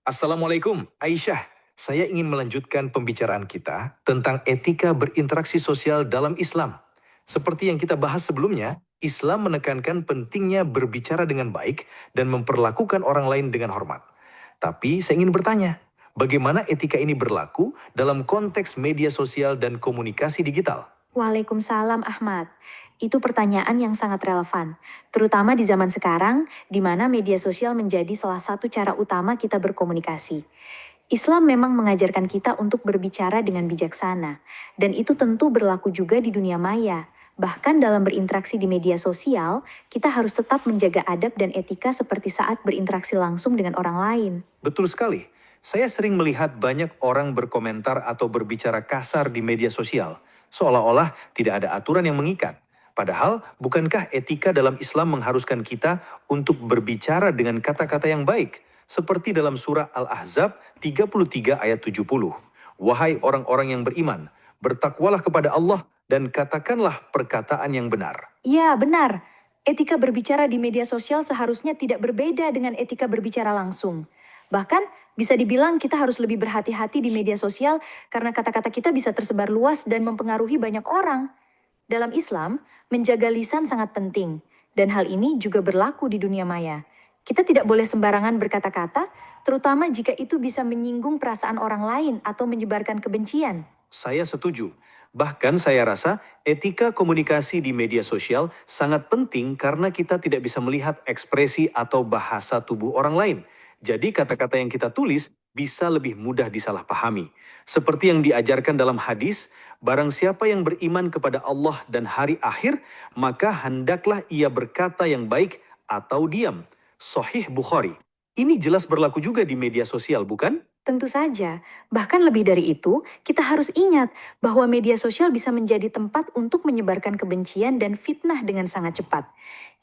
Assalamualaikum, Aisyah. Saya ingin melanjutkan pembicaraan kita tentang etika berinteraksi sosial dalam Islam. Seperti yang kita bahas sebelumnya, Islam menekankan pentingnya berbicara dengan baik dan memperlakukan orang lain dengan hormat. Tapi saya ingin bertanya, bagaimana etika ini berlaku dalam konteks media sosial dan komunikasi digital? Waalaikumsalam Ahmad. Itu pertanyaan yang sangat relevan, terutama di zaman sekarang di mana media sosial menjadi salah satu cara utama kita berkomunikasi. Islam memang mengajarkan kita untuk berbicara dengan bijaksana, dan itu tentu berlaku juga di dunia maya. Bahkan dalam berinteraksi di media sosial, kita harus tetap menjaga adab dan etika seperti saat berinteraksi langsung dengan orang lain. Betul sekali. Saya sering melihat banyak orang berkomentar atau berbicara kasar di media sosial, seolah-olah tidak ada aturan yang mengikat. Padahal, bukankah etika dalam Islam mengharuskan kita untuk berbicara dengan kata-kata yang baik? Seperti dalam surah Al-Ahzab 33 ayat 70. Wahai orang-orang yang beriman, bertakwalah kepada Allah dan katakanlah perkataan yang benar. Ya, benar. Etika berbicara di media sosial seharusnya tidak berbeda dengan etika berbicara langsung. Bahkan, bisa dibilang kita harus lebih berhati-hati di media sosial karena kata-kata kita bisa tersebar luas dan mempengaruhi banyak orang. Dalam Islam, menjaga lisan sangat penting, dan hal ini juga berlaku di dunia maya. Kita tidak boleh sembarangan berkata-kata, terutama jika itu bisa menyinggung perasaan orang lain atau menyebarkan kebencian. Saya setuju. Bahkan saya rasa etika komunikasi di media sosial sangat penting karena kita tidak bisa melihat ekspresi atau bahasa tubuh orang lain. Jadi kata-kata yang kita tulis bisa lebih mudah disalahpahami. Seperti yang diajarkan dalam hadis, barang siapa yang beriman kepada Allah dan hari akhir, maka hendaklah ia berkata yang baik atau diam. Sahih Bukhari. Ini jelas berlaku juga di media sosial, bukan? Tentu saja, bahkan lebih dari itu, kita harus ingat bahwa media sosial bisa menjadi tempat untuk menyebarkan kebencian dan fitnah dengan sangat cepat.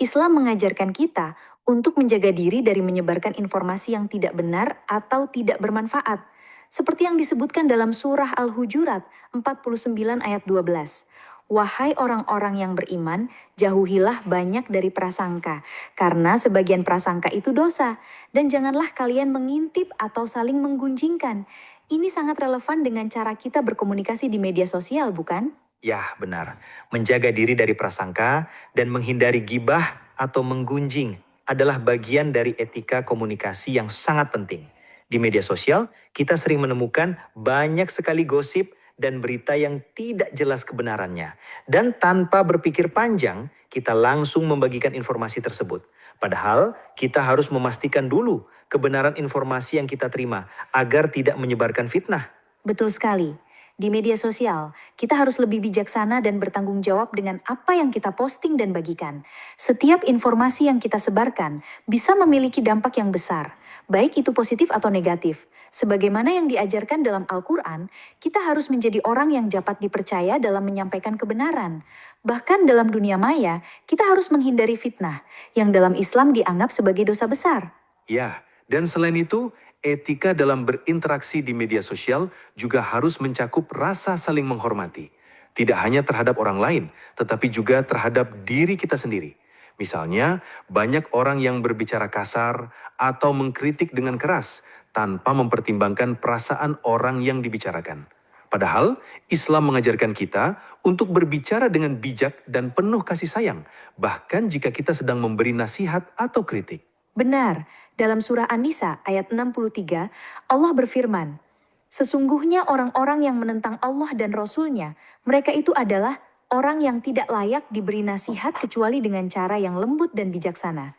Islam mengajarkan kita untuk menjaga diri dari menyebarkan informasi yang tidak benar atau tidak bermanfaat. Seperti yang disebutkan dalam surah Al-Hujurat 49 ayat 12. Wahai orang-orang yang beriman, jauhilah banyak dari prasangka, karena sebagian prasangka itu dosa, dan janganlah kalian mengintip atau saling menggunjingkan. Ini sangat relevan dengan cara kita berkomunikasi di media sosial, bukan? Ya, benar. Menjaga diri dari prasangka dan menghindari gibah atau menggunjing adalah bagian dari etika komunikasi yang sangat penting. Di media sosial, kita sering menemukan banyak sekali gosip dan berita yang tidak jelas kebenarannya. Dan tanpa berpikir panjang, kita langsung membagikan informasi tersebut. Padahal, kita harus memastikan dulu kebenaran informasi yang kita terima agar tidak menyebarkan fitnah. Betul sekali. Di media sosial, kita harus lebih bijaksana dan bertanggung jawab dengan apa yang kita posting dan bagikan. Setiap informasi yang kita sebarkan bisa memiliki dampak yang besar, baik itu positif atau negatif. Sebagaimana yang diajarkan dalam Al-Quran, kita harus menjadi orang yang dapat dipercaya dalam menyampaikan kebenaran. Bahkan dalam dunia maya, kita harus menghindari fitnah, yang dalam Islam dianggap sebagai dosa besar. Ya, dan selain itu, etika dalam berinteraksi di media sosial juga harus mencakup rasa saling menghormati. Tidak hanya terhadap orang lain, tetapi juga terhadap diri kita sendiri. Misalnya, banyak orang yang berbicara kasar atau mengkritik dengan keras tanpa mempertimbangkan perasaan orang yang dibicarakan. Padahal, Islam mengajarkan kita untuk berbicara dengan bijak dan penuh kasih sayang, bahkan jika kita sedang memberi nasihat atau kritik. Benar, dalam surah An-Nisa ayat 63, Allah berfirman, sesungguhnya orang-orang yang menentang Allah dan Rasul-Nya, mereka itu adalah orang yang tidak layak diberi nasihat kecuali dengan cara yang lembut dan bijaksana.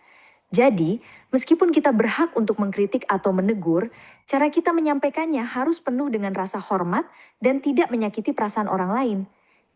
Jadi, meskipun kita berhak untuk mengkritik atau menegur, cara kita menyampaikannya harus penuh dengan rasa hormat dan tidak menyakiti perasaan orang lain.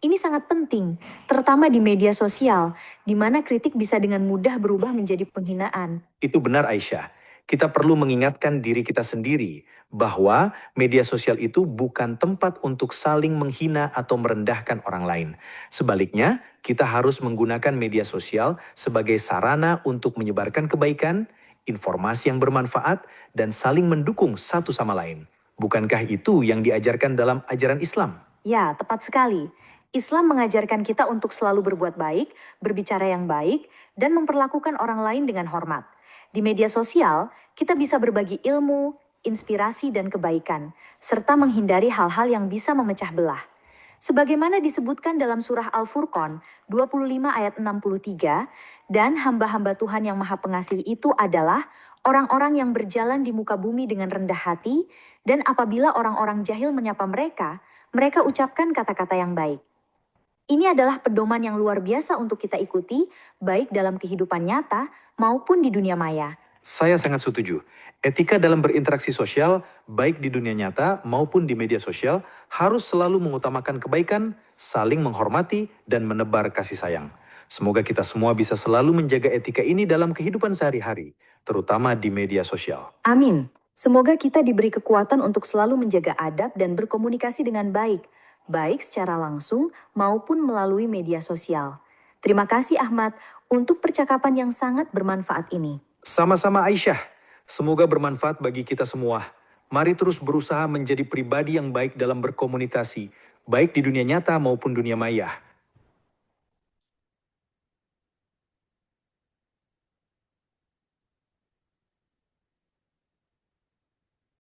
Ini sangat penting, terutama di media sosial, di mana kritik bisa dengan mudah berubah menjadi penghinaan. Itu benar Aisyah. Kita perlu mengingatkan diri kita sendiri bahwa media sosial itu bukan tempat untuk saling menghina atau merendahkan orang lain. Sebaliknya, kita harus menggunakan media sosial sebagai sarana untuk menyebarkan kebaikan, informasi yang bermanfaat, dan saling mendukung satu sama lain. Bukankah itu yang diajarkan dalam ajaran Islam? Ya, tepat sekali. Islam mengajarkan kita untuk selalu berbuat baik, berbicara yang baik, dan memperlakukan orang lain dengan hormat. Di media sosial, kita bisa berbagi ilmu, inspirasi, dan kebaikan, serta menghindari hal-hal yang bisa memecah belah. Sebagaimana disebutkan dalam surah Al-Furqan 25 ayat 63, dan hamba-hamba Tuhan yang Maha Pengasih itu adalah orang-orang yang berjalan di muka bumi dengan rendah hati, dan apabila orang-orang jahil menyapa mereka, mereka ucapkan kata-kata yang baik. Ini adalah pedoman yang luar biasa untuk kita ikuti, baik dalam kehidupan nyata maupun di dunia maya. Saya sangat setuju. Etika dalam berinteraksi sosial, baik di dunia nyata maupun di media sosial, harus selalu mengutamakan kebaikan, saling menghormati, dan menebar kasih sayang. Semoga kita semua bisa selalu menjaga etika ini dalam kehidupan sehari-hari, terutama di media sosial. Amin. Semoga kita diberi kekuatan untuk selalu menjaga adab dan berkomunikasi dengan baik, baik secara langsung maupun melalui media sosial. Terima kasih Ahmad untuk percakapan yang sangat bermanfaat ini. Sama-sama Aisyah, semoga bermanfaat bagi kita semua. Mari terus berusaha menjadi pribadi yang baik dalam berkomunikasi, baik di dunia nyata maupun dunia maya.